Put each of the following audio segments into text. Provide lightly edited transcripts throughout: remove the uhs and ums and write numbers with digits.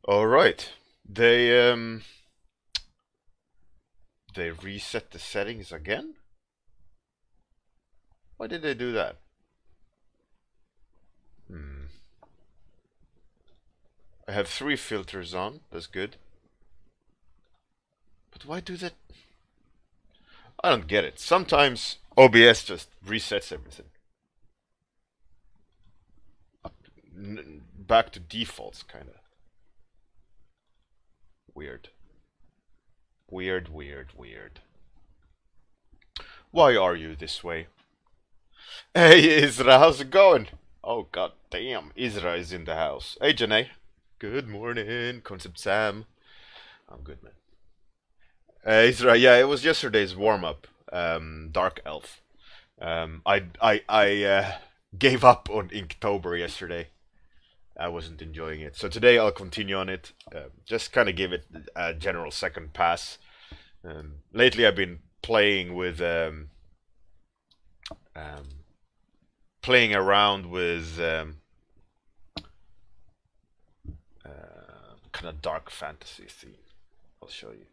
All right. They reset the settings again? Why did they do that? Hmm. I have 3 filters on. That's good. But why do that? I don't get it. Sometimes OBS just resets everything. Back to defaults, kinda. Weird. Weird, weird, weird. Why are you this way? Hey, Isra, how's it going? Oh, god damn. Isra is in the house. Hey, Janae. Good morning, Concept Sam. I'm good, man. Isra, yeah, it was yesterday's warm-up. Dark Elf. I gave up on Inktober yesterday. I wasn't enjoying it. So today I'll continue on it. Just kind of give it a general second pass. Lately I've been playing with playing around with kind of dark fantasy theme. I'll show you.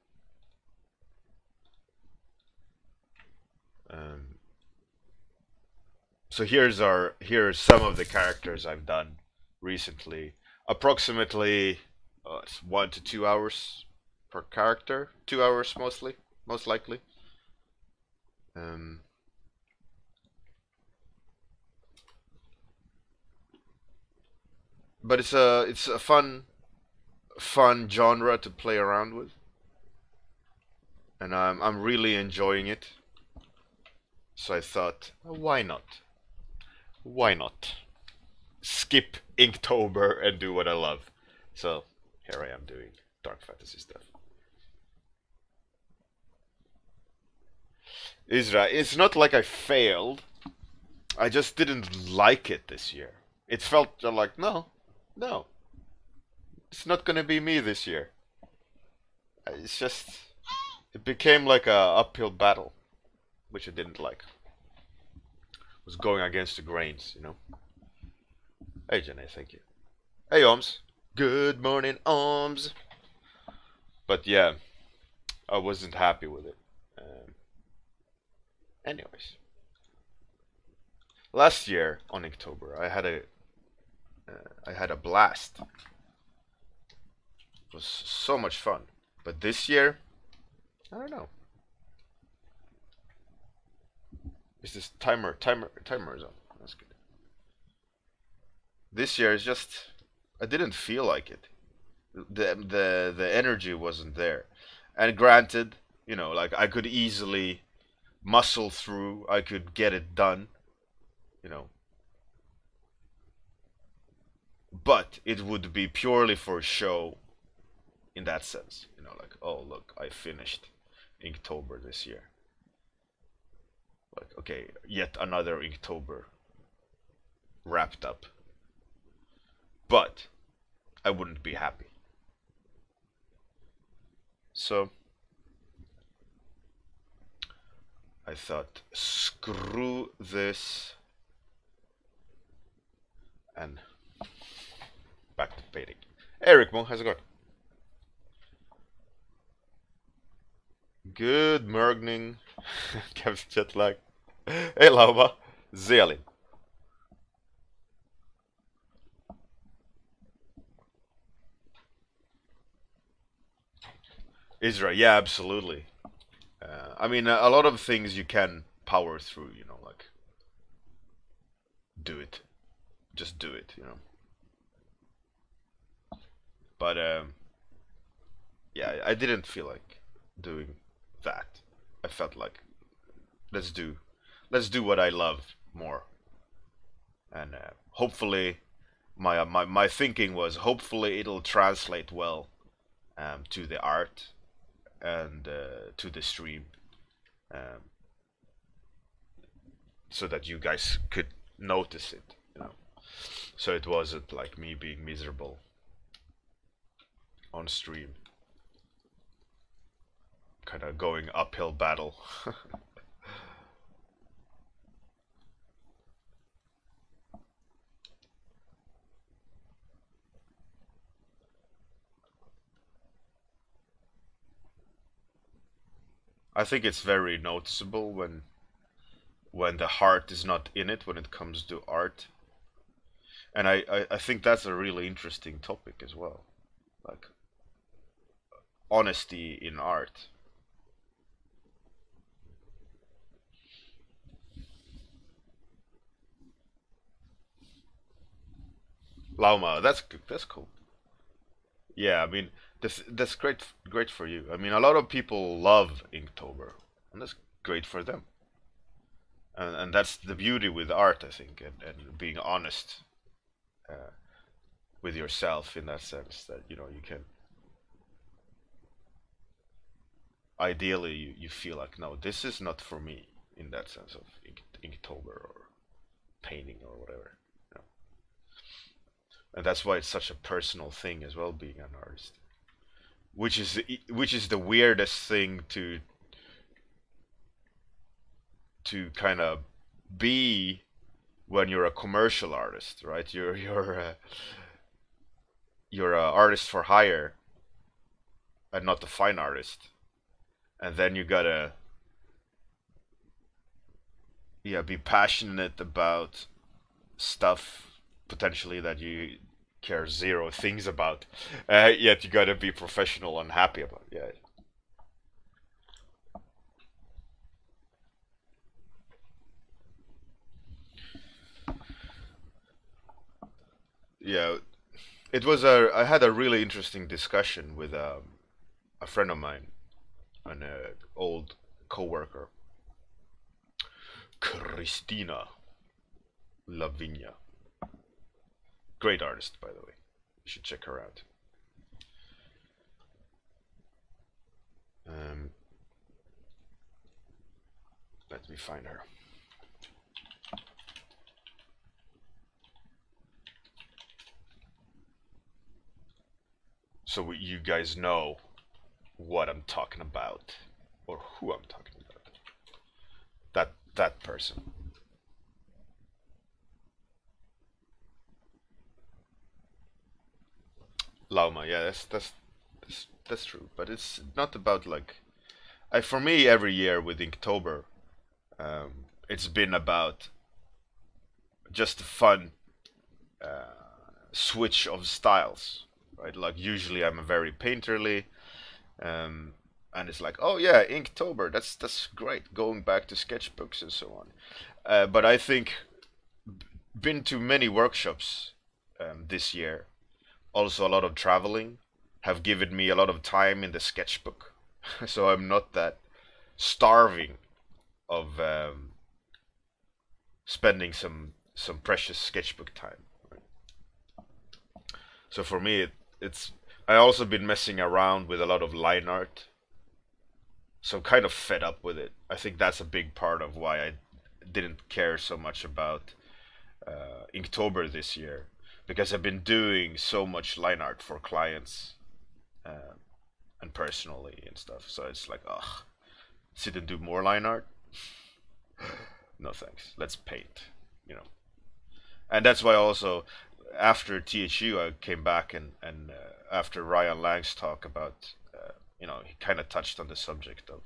So here's some of the characters I've done recently. Approximately it's 1 to 2 hours per character. 2 hours mostly, most likely. But it's a fun genre to play around with, and I'm really enjoying it. So I thought, why not? Why not skip Inktober and do what I love? So here I am doing dark fantasy stuff. Isra, it's not like I failed. I just didn't like it this year. It felt like, no, it's not gonna be me this year. It's just, it became like a uphill battle, which I didn't like. It was going against the grains, you know. Hey, Janae, thank you. Hey, Ohms. Good morning, Ohms. But yeah, I wasn't happy with it. Anyways, last year on October, I had a blast. It was so much fun. But this year, I don't know. Is this timer is on? That's good. This year is just, I didn't feel like it. The energy wasn't there. And granted, you know, like I could easily muscle through. I could get it done, you know. But it would be purely for show in that sense, you know, like, oh look, I finished Inktober this year. Like, okay, yet another Inktober wrapped up. But I wouldn't be happy. So I thought, screw this, and back to painting. Eric Mo, how's it going? Good morning. Kev's jet lag. Hey Lauma. Zelin. Israel, yeah, absolutely. I mean, a lot of things you can power through, you know, like, do it. Just do it, you know. But, yeah, I didn't feel like doing that. I felt like, let's do, let's do what I love more. And hopefully, my thinking was, hopefully it'll translate well to the art and to the stream, um, so that you guys could notice it, you know. So it wasn't like me being miserable on stream, kind of going uphill battle. I think it's very noticeable when the heart is not in it when it comes to art. And I think that's a really interesting topic as well. Like honesty in art. Lauma, that's good. That's cool. Yeah, I mean that's great for you. I mean a lot of people love Inktober, and that's great for them. And that's the beauty with art, I think, and being honest uh, with yourself in that sense that you can ideally you feel like no, this is not for me in that sense of Inktober or painting or whatever. You know? And that's why it's such a personal thing as well, being an artist. Which is the weirdest thing to kind of be when you're a commercial artist, right? You're a artist for hire and not a fine artist, and then you gotta yeah be passionate about stuff potentially that you care zero things about, yet you gotta be professional and happy about it. Yeah, yeah. I had a really interesting discussion with a friend of mine, an old coworker, Christina Lavinia. Great artist, by the way. You should check her out. Um, Let me find her. So you guys know what I'm talking about, or who I'm talking about. That person. Lauma, yeah, that's true. But it's not about like for me every year with Inktober, it's been about just a fun switch of styles, right? Like usually I'm a very painterly, um, and it's like, oh yeah, Inktober, that's great. Going back to sketchbooks and so on. But I think been to many workshops this year. Also, a lot of traveling have given me a lot of time in the sketchbook, so I'm not that starving of spending some precious sketchbook time. Right? So for me, it's I also been messing around with a lot of line art, so I'm kind of fed up with it. I think that's a big part of why I didn't care so much about Inktober this year, because I've been doing so much line art for clients uh, and personally and stuff. So it's like, ugh, sit and do more line art? No thanks. Let's paint, you know. And that's why also after THU I came back and after Ryan Lang's talk about he kind of touched on the subject of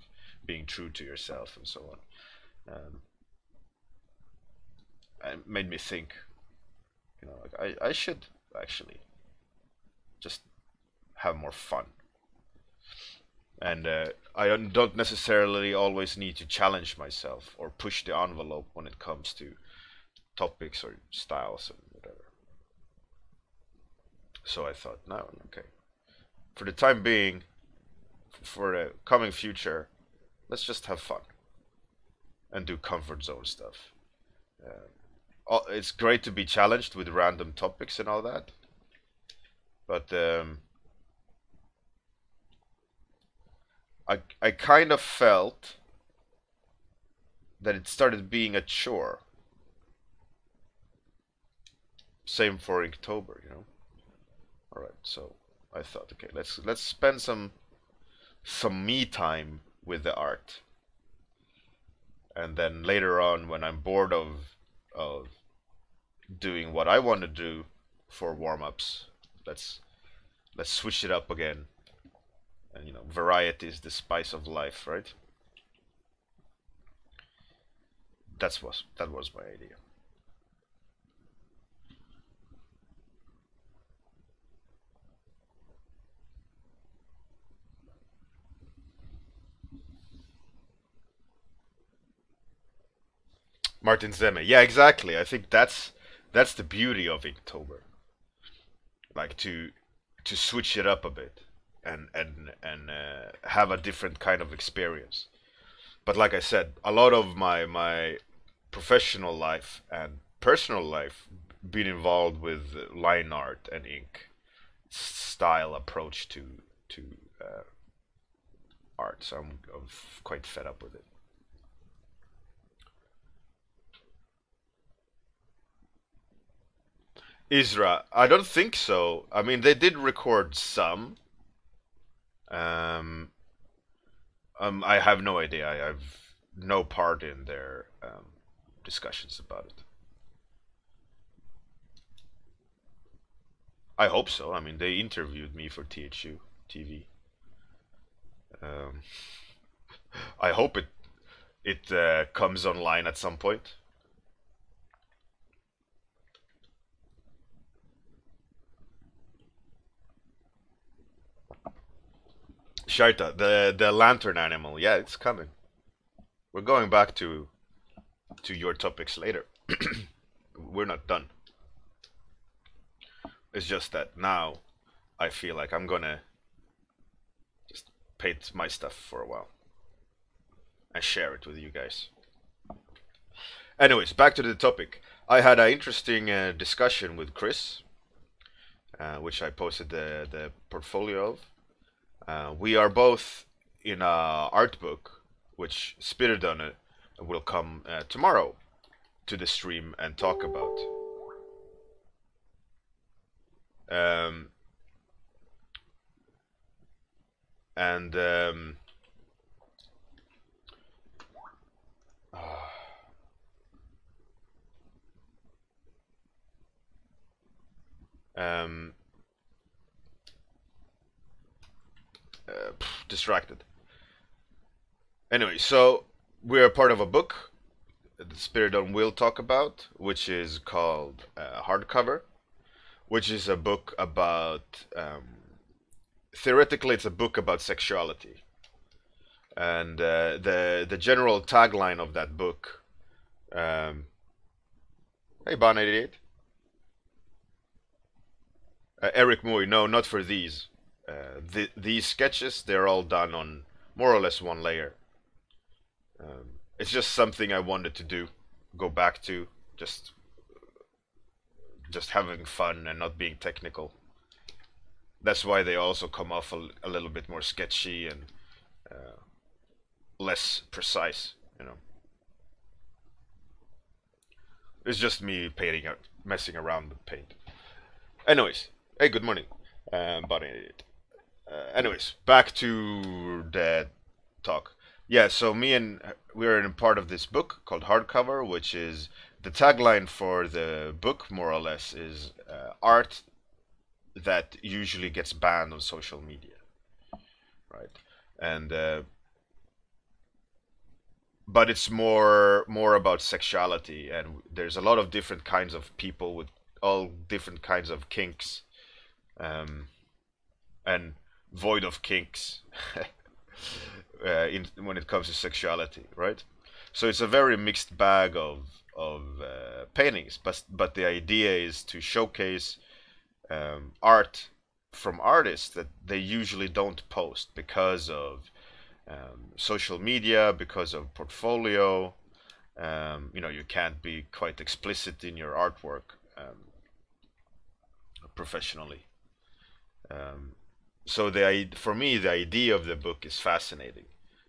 being true to yourself and so on. And it made me think, like I should actually just have more fun. And I don't necessarily always need to challenge myself or push the envelope when it comes to topics or styles and whatever. So I thought, no, okay. For the time being, for the coming future, let's just have fun and do comfort zone stuff. It's great to be challenged with random topics and all that, but I kind of felt that it started being a chore. Same for Inktober. All right, so I thought, okay, let's spend some me time with the art, and then later on, when I'm bored of doing what I want to do for warm-ups, let's let's switch it up again. And variety is the spice of life, right? that was my idea. Martin Zemme. Yeah, exactly. I think that's the beauty of Inktober. Like to switch it up a bit and have a different kind of experience. But like I said, a lot of my professional life and personal life been involved with line art and ink style approach to uh, art, so I'm quite fed up with it. Isra, I don't think so. I mean, they did record some. Um, I have no idea. I have no part in their discussions about it. I hope so. I mean, they interviewed me for THU TV. Um, I hope it comes online at some point. Shaita, the lantern animal. Yeah, it's coming. We're going back to your topics later. We're not done. It's just that now I feel like I'm gonna just paint my stuff for a while and share it with you guys. Anyways, back to the topic. I had an interesting discussion with Chris, which I posted the portfolio of. We are both in a art book, which Spiridon will come tomorrow to the stream and talk about. Um, and um, distracted. Anyway, so we're part of a book that Spiridon will talk about, which is called Hardcover, which is a book about theoretically it's a book about sexuality, and the general tagline of that book. Um, hey, Bon 88. Eric Mui, no, not for these. These sketches, they're all done on more or less one layer. It's just something I wanted to do, go back to, just having fun and not being technical. That's why they also come off a little bit more sketchy and uh, less precise, you know. It's just me painting, messing around with paint. Anyways, hey, good morning, buddy. Anyways, back to the talk. Yeah, so me and we're in part of this book called Hardcover, which is the tagline for the book, more or less, is art that usually gets banned on social media, right? And but it's more about sexuality, and there's a lot of different kinds of people with all different kinds of kinks, um, and void of kinks when it comes to sexuality, right? So it's a very mixed bag of paintings, but the idea is to showcase art from artists that they usually don't post because of social media, because of portfolio. You know, you can't be quite explicit in your artwork professionally. Um, so for me, the idea of the book is fascinating.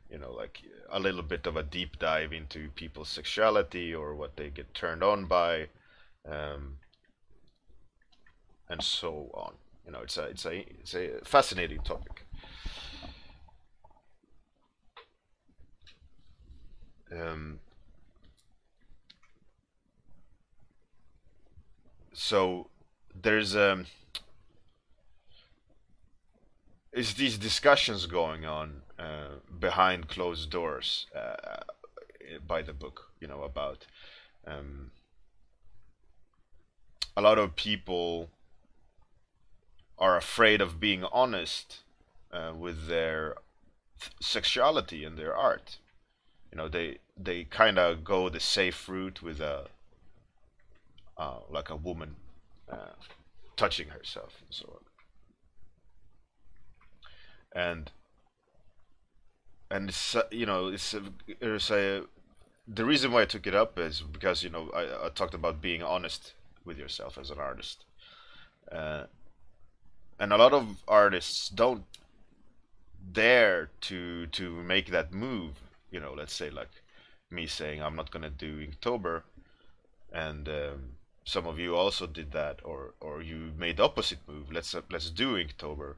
You know, like a little bit of a deep dive into people's sexuality or what they get turned on by, um, and so on. You know, it's a fascinating topic. Um, so there's is these discussions going on behind closed doors by the book, you know, about um, a lot of people are afraid of being honest with their sexuality and their art. You know, they kind of go the safe route with a like a woman uh, touching herself and so on. And it's you know it's a the reason why I took it up is because, you know, I talked about being honest with yourself as an artist, uh, and a lot of artists don't dare to make that move. You know, let's say like me saying I'm not gonna do Inktober, and some of you also did that, or you made the opposite move. Let's do Inktober.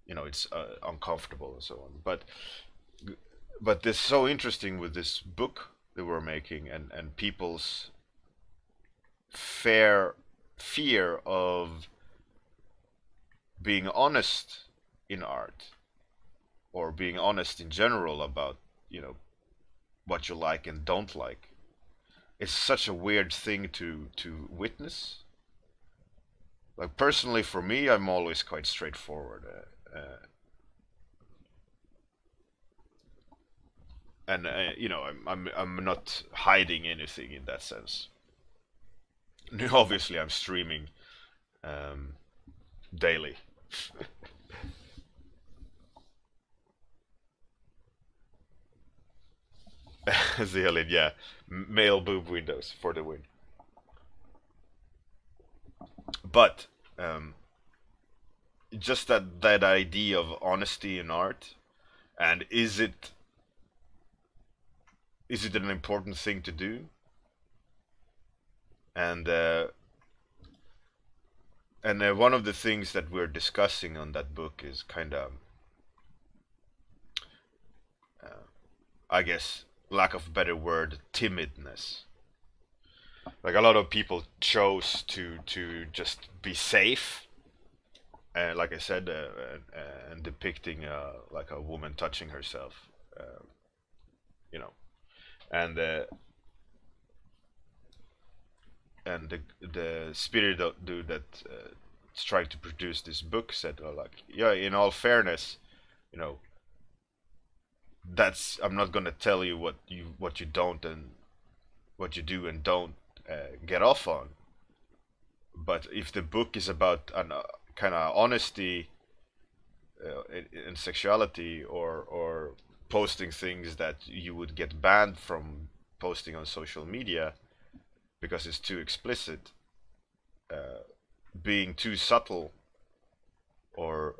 You know, it's uncomfortable and so on. But this is so interesting with this book that we're making, and people's fair fear of being honest in art, or being honest in general about, you know, what you like and don't like. It's such a weird thing to witness. Like personally, for me, I'm always quite straightforward, and you know, I'm not hiding anything in that sense. Obviously, I'm streaming um, daily. Zeolin, yeah, male boob windows for the win. But um, just that idea of honesty in art, and is it an important thing to do? And one of the things that we're discussing on that book is kind of, I guess, lack of a better word, timidness. Like a lot of people chose to just be safe, and like I said, and depicting like a woman touching herself, you know, and the Spiridon dude that is trying to produce this book said, like, yeah, in all fairness, you know, that's, I'm not gonna tell you what you don't and what you do and don't get off on. But if the book is about an kind of honesty in sexuality, or posting things that you would get banned from posting on social media because it's too explicit, being too subtle, or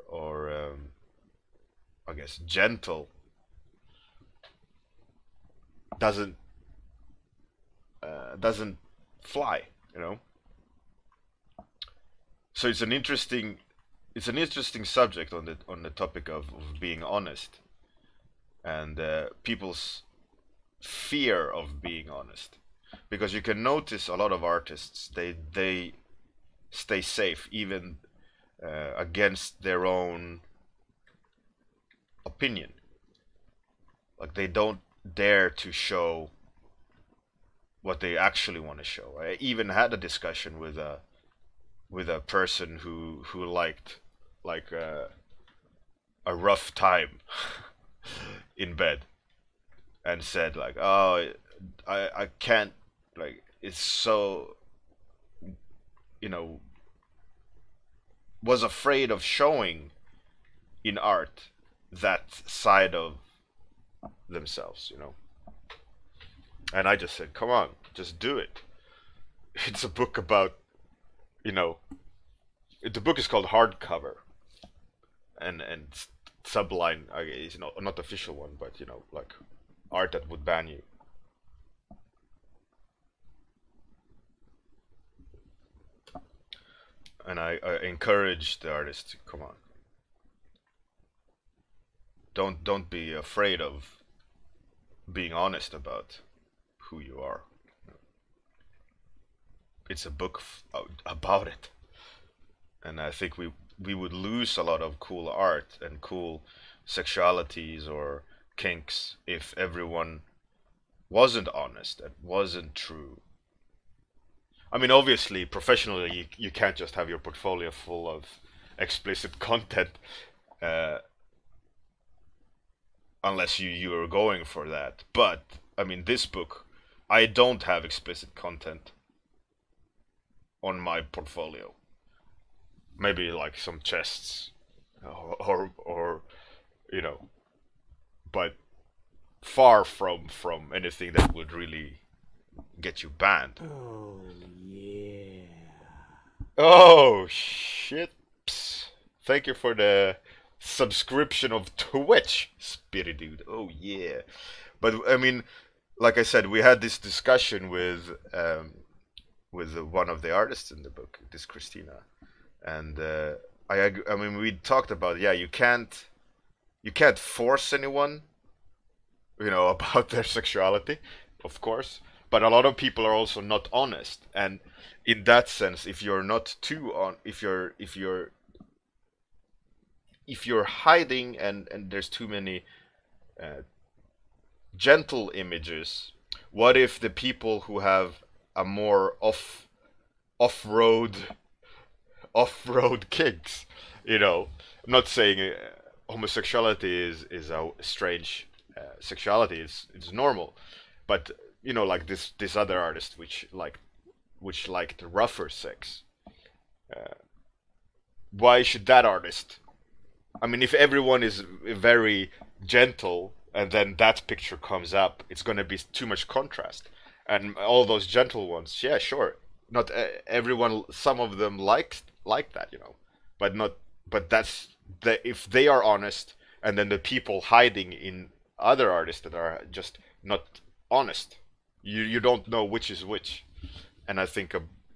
I guess gentle, doesn't doesn't fly, you know. So it's an interesting subject on the topic of being honest, and people's fear of being honest, because you can notice a lot of artists, they stay safe even against their own opinion. Like they don't dare to show what they actually want to show. I even had a discussion with a person who liked like a rough time in bed, and said like, oh, I can't, like, it's so, you know, was afraid of showing in art that side of themselves, you know. And I just said, come on, just do it. It's a book about, you know, the book is called Hardcover, and subline, is not the official one, but you know, like art that would ban you. And I encourage the artists to come on. Don't be afraid of being honest about who you are. It's a book about it, and I think we would lose a lot of cool art and cool sexualities or kinks if everyone wasn't honest, and wasn't true. I mean, obviously, professionally, you can't just have your portfolio full of explicit content, uh, unless you are going for that. But I mean, this book, I don't have explicit content on my portfolio. Maybe like some chests, or you know, but far from anything that would really get you banned. Oh, yeah. Oh shit! Psst. Thank you for the subscription of Twitch, Spiridon. Oh yeah. But I mean, like I said, we had this discussion with one of the artists in the book, this Christina, and I mean, we talked about, yeah, you can't force anyone, about their sexuality, of course. But a lot of people are also not honest, and in that sense, if you're not too on, if you're hiding, and there's too many uh, gentle images, what if the people who have a more off-road off-road kicks? I'm not saying homosexuality is a strange sexuality. It's normal, but like this other artist, which liked rougher sex. Why should that artist? I mean, if everyone is very gentle, and then that picture comes up, it's going to be too much contrast. And all those gentle ones, yeah, sure. Not everyone. Some of them like that, but not. But that's if they are honest, and then the people hiding in other artists that are just not honest, you don't know which is which. And I think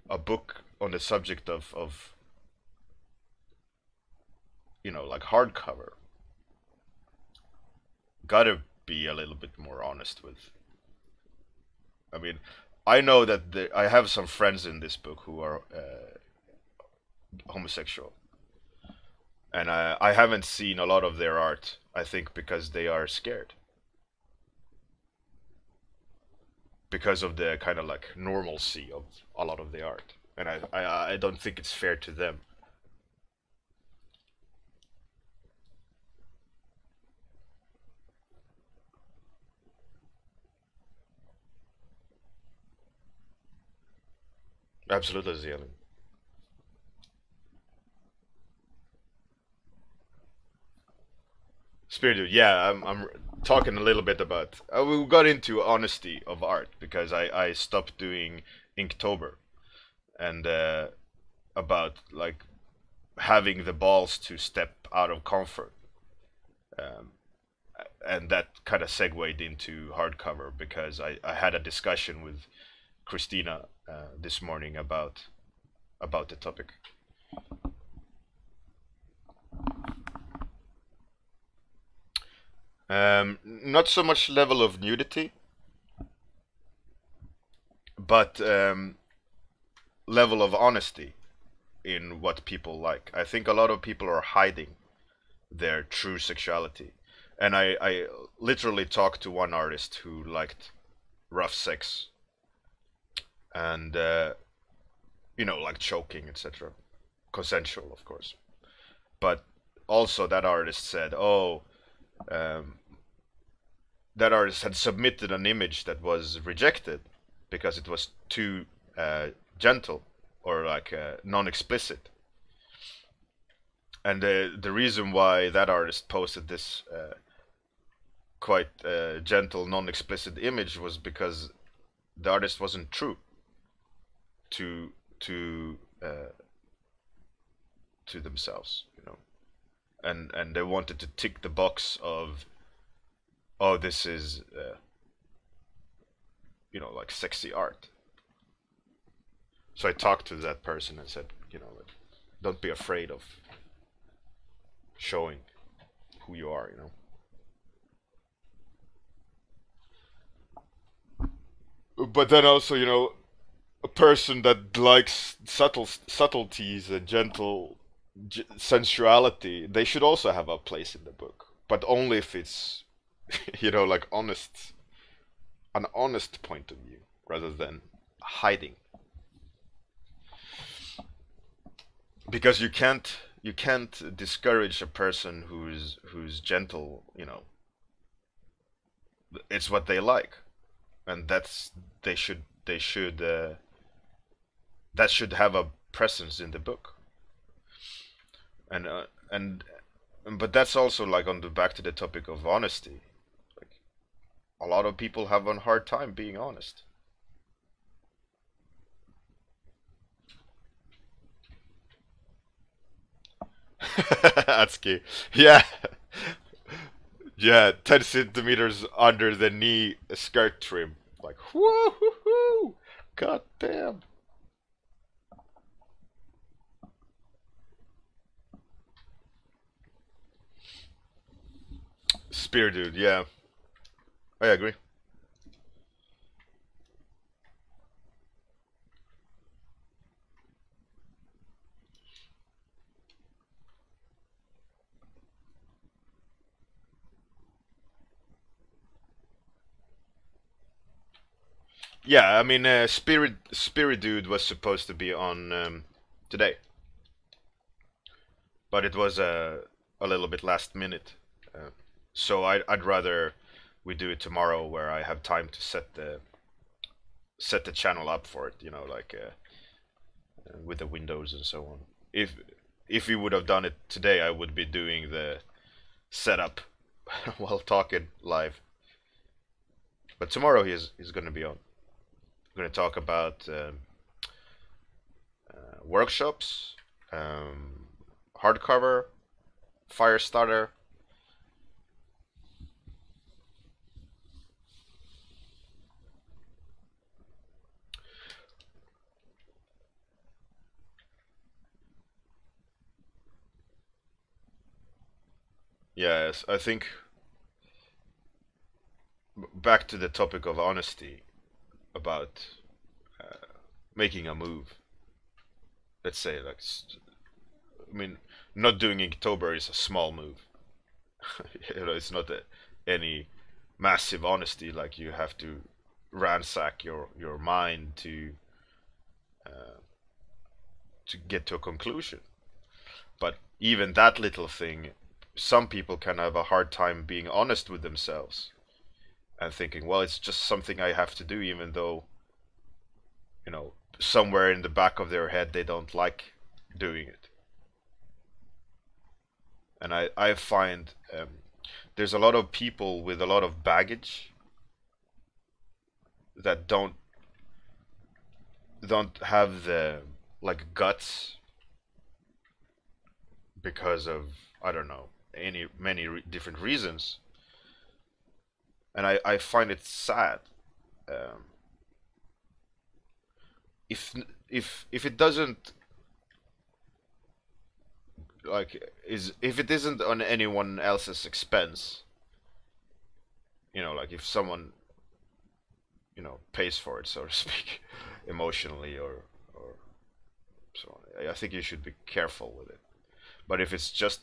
a book on the subject of like hardcover, gotta be a little bit more honest with. I mean, I know that I have some friends in this book who are homosexual, and I haven't seen a lot of their art. I think because they are scared, because of the kind of like normalcy of a lot of the art, and I don't think it's fair to them. Absolutely, Zielin. Spirit, yeah, I'm talking a little bit about. We got into honesty of art because I stopped doing Inktober, and about like having the balls to step out of comfort, um, and that kind of segued into hardcover because I had a discussion with Christina this morning about the topic. Not so much level of nudity, but level of honesty in what people like. I think a lot of people are hiding their true sexuality. And I literally talked to one artist who liked rough sex, and like choking, etc. Consensual, of course. But also, that artist said, "Oh, um, that artist had submitted an image that was rejected because it was too gentle, or like non-explicit." And the reason why that artist posted this quite gentle, non-explicit image was because the artist wasn't true to to uh, to themselves, and they wanted to tick the box of, oh, this is like sexy art. So I talked to that person and said, like, don't be afraid of showing who you are. But then also, a person that likes subtleties and gentle sensuality, they should also have a place in the book, but only if it's, like honest an honest point of view rather than hiding. Because you can't discourage a person who's gentle, you know. It's what they like, and they should that should have a presence in the book. And but that's also like on the back to the topic of honesty. Like, a lot of people have a hard time being honest. That's key. Yeah. Yeah, 10 centimeters under the knee skirt trim. Like, whoo, god damn. Spear dude, yeah, I agree. Yeah, I mean, Spirit dude was supposed to be on today, but it was a little bit last minute. Uh, so I'd rather we do it tomorrow, where I have time to set the channel up for it. You know, like with the windows and so on. If we would have done it today, I would be doing the setup while talking live. But tomorrow he's going to be on. We're going to talk about workshops, um, hardcover, Firestarter. Yes, I think back to the topic of honesty about uh, making a move. Let's say, like, I mean, not doing Inktober is a small move. You know, it's not any massive honesty. Like, you have to ransack your mind uh, to get to a conclusion. But even that little thing, some people can have a hard time being honest with themselves and thinking, well, it's just something I have to do, even though, you know, somewhere in the back of their head they don't like doing it. And I find there's a lot of people with a lot of baggage that don't have the, like, guts because of, I don't know, any many different reasons. And I find it sad. um, if if it doesn't, like, is if it isn't on anyone else's expense, you know, like if someone, you know, pays for it, so to speak, emotionally or so on, I think you should be careful with it. But if it's just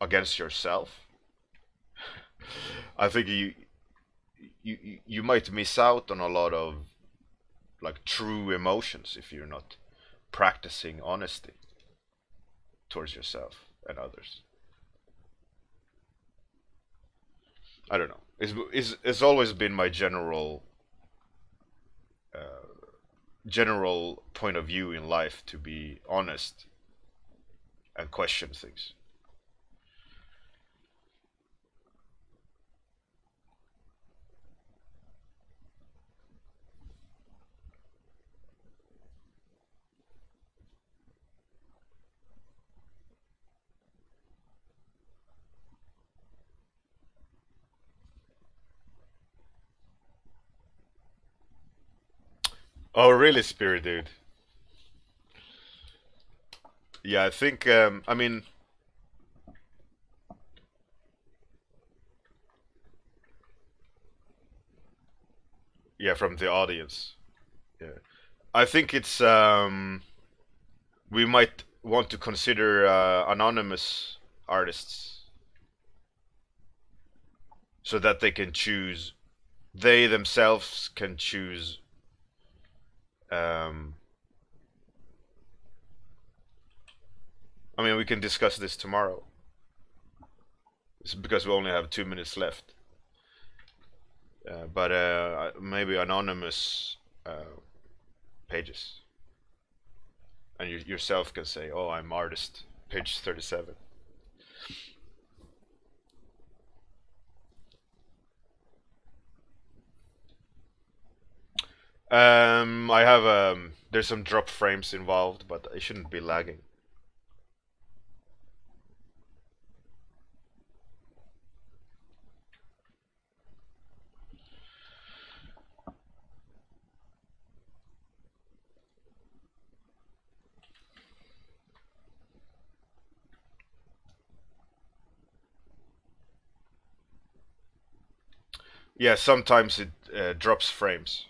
against yourself, I think you might miss out on a lot of, like, true emotions if you're not practicing honesty towards yourself and others. I don't know. It's always been my uh, general point of view in life to be honest and question things. Oh, really, Spirit dude? Yeah, I think. I mean, yeah, from the audience. Yeah, I think it's. We might want to consider anonymous artists so that they can choose they themselves can choose I mean, we can discuss this tomorrow. It's because we only have 2 minutes left. But maybe anonymous pages. And you yourself can say, oh, I'm artist, page 37. I have there's some drop frames involved, but it shouldn't be lagging. Yeah, sometimes it drops frames.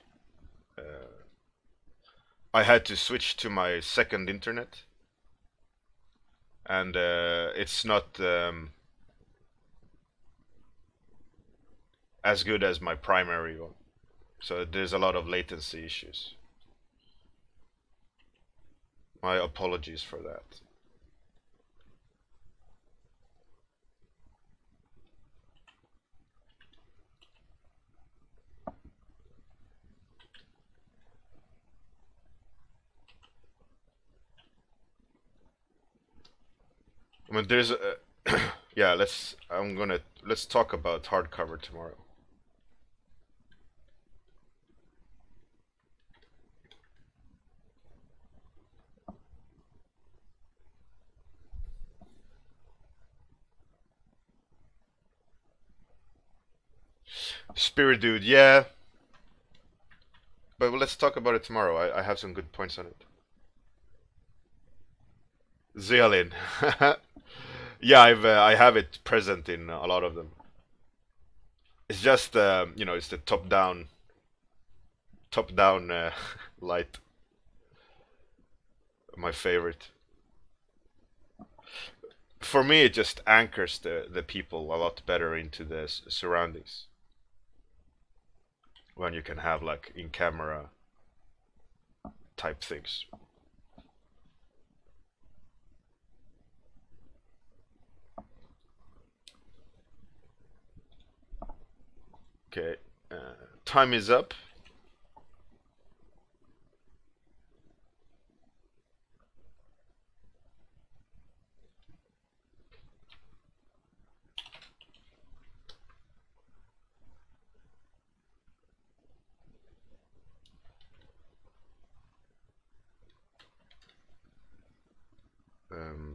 I had to switch to my second internet, and it's not as good as my primary one, so there's a lot of latency issues. My apologies for that. I mean, there's a yeah. Let's talk about hardcover tomorrow. Spiridon, yeah. But let's talk about it tomorrow. I have some good points on it. Zealin. Yeah, I have it present in a lot of them. It's just you know, it's the top down light. My favorite. For me, it just anchors the people a lot better into the surroundings. When you can have like in camera type things. Okay, time is up.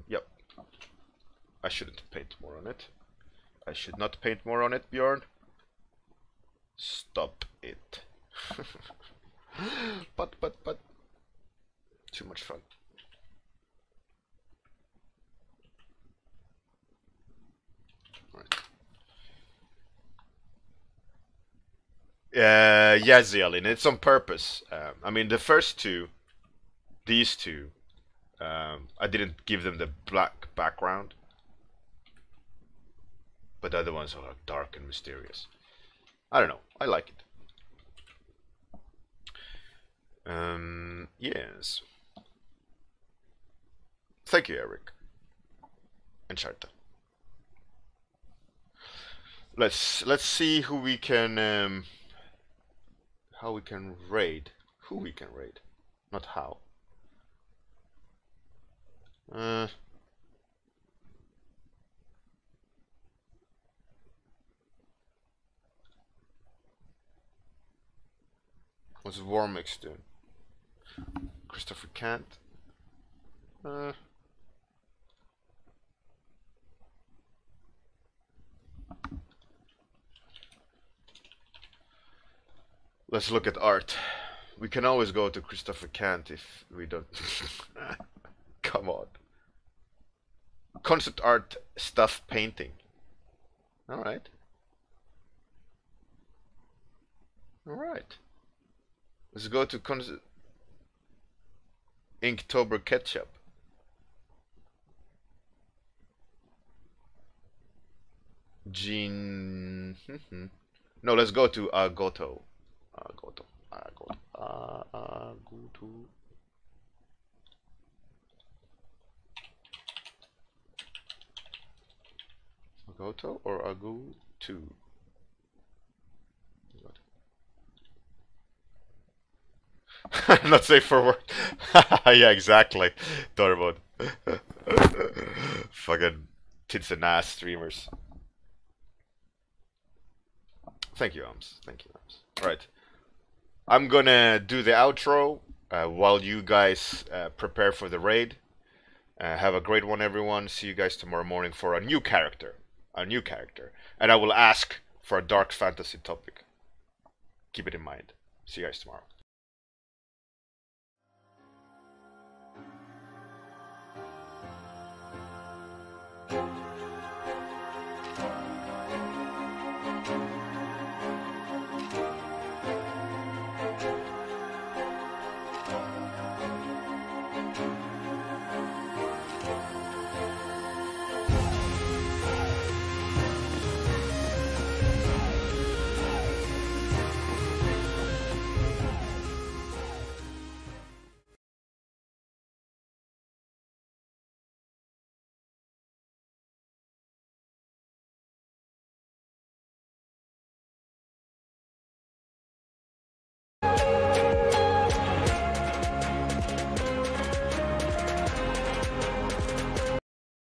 Yep. I shouldn't paint more on it. I should not paint more on it, Bjorn. Stop it. But. Too much fun. Right. Yeah, Zealin, it's on purpose. I mean, the first two, these two, I didn't give them the black background, but the other ones are like dark and mysterious. I don't know. I like it. Yes. Thank you, Eric. And Charta. Let's see who we can how we can raid. Who we can raid, not how. What's Warmix doing? Christopher Kant. Let's look at art. We can always go to Christopher Kant if we don't. Come on. Concept art stuff painting. Alright. Alright. Let's go to Inktober Ketchup. Gene. No, let's go to Goto. Goto. Goto. Goto. Goto or Agu 2? Not safe for work. Yeah, exactly. Thought about fucking tits and ass streamers. Thank you, Ams. Thank you, Ams. Alright. I'm gonna do the outro while you guys prepare for the raid. Have a great one, everyone. See you guys tomorrow morning for a new character. A new character. And I will ask for a dark fantasy topic. Keep it in mind. See you guys tomorrow.